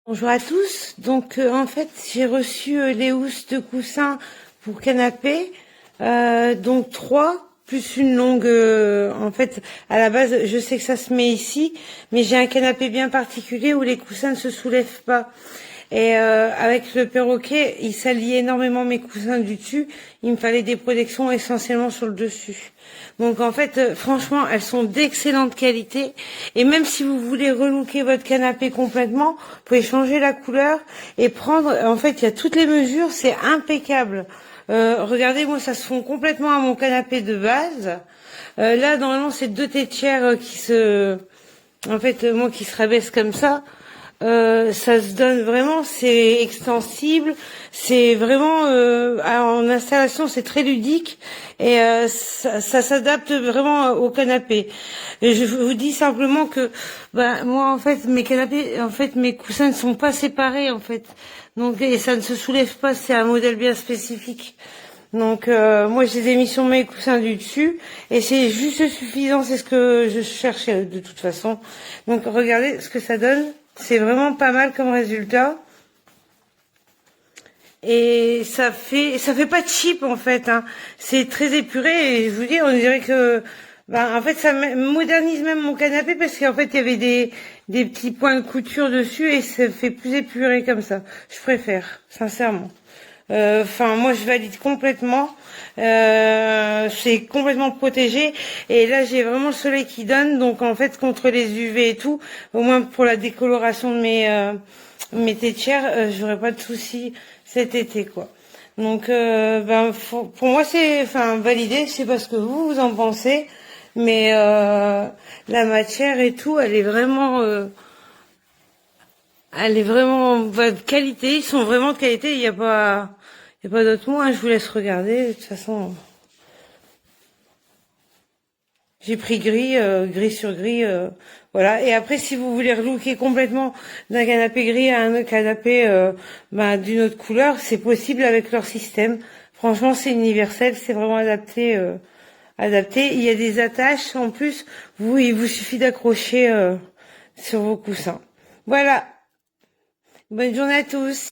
Bonjour à tous. Donc en fait j'ai reçu les housses de coussin pour canapé, donc 3 plus une longue. En fait à la base je sais que ça se met ici, mais j'ai un canapé bien particulier où les coussins ne se soulèvent pas. Et avec le perroquet, il s'allie énormément mes coussins du dessus. Il me fallait des protections essentiellement sur le dessus. Donc en fait, franchement, elles sont d'excellente qualité. Et même si vous voulez relooker votre canapé complètement, vous pouvez changer la couleur et prendre. En fait, il y a toutes les mesures, c'est impeccable. Regardez, moi, ça se fond complètement à mon canapé de base. Là, normalement, c'est 2 tétières qui se, en fait, moi qui se rabaisse comme ça. Ça se donne vraiment, c'est extensible, c'est vraiment en installation, c'est très ludique et ça s'adapte vraiment au canapé. Et je vous dis simplement que moi en fait mes canapés, en fait mes coussins ne sont pas séparés en fait, donc et ça ne se soulève pas, c'est un modèle bien spécifique. Donc moi je les ai mis sur mes coussins du dessus et c'est juste suffisant, c'est ce que je cherchais de toute façon. Donc regardez ce que ça donne, c'est vraiment pas mal comme résultat. Et ça fait pas cheap en fait, hein. C'est très épuré et je vous dis, on dirait que en fait ça modernise même mon canapé parce qu'en fait il y avait des petits points de couture dessus et ça fait plus épuré comme ça. Je préfère, sincèrement. Enfin, moi, je valide complètement. C'est complètement protégé. Et là, j'ai vraiment le soleil qui donne. Donc, en fait, contre les UV et tout, au moins pour la décoloration de mes tétières, j'aurais pas de soucis cet été, quoi. Donc, pour moi, c'est, validé. Je sais pas ce que vous en pensez, mais la matière et tout, elle est vraiment de qualité. Ils sont vraiment de qualité. Il y a pas d'autre mot. Hein, je vous laisse regarder. De toute façon, j'ai pris gris, gris sur gris. Voilà. Et après, si vous voulez relooker complètement d'un canapé gris à un autre canapé d'une autre couleur, c'est possible avec leur système. Franchement, c'est universel. C'est vraiment adapté. Adapté. Il y a des attaches. En plus, il vous suffit d'accrocher sur vos coussins. Voilà. Bonne journée à tous.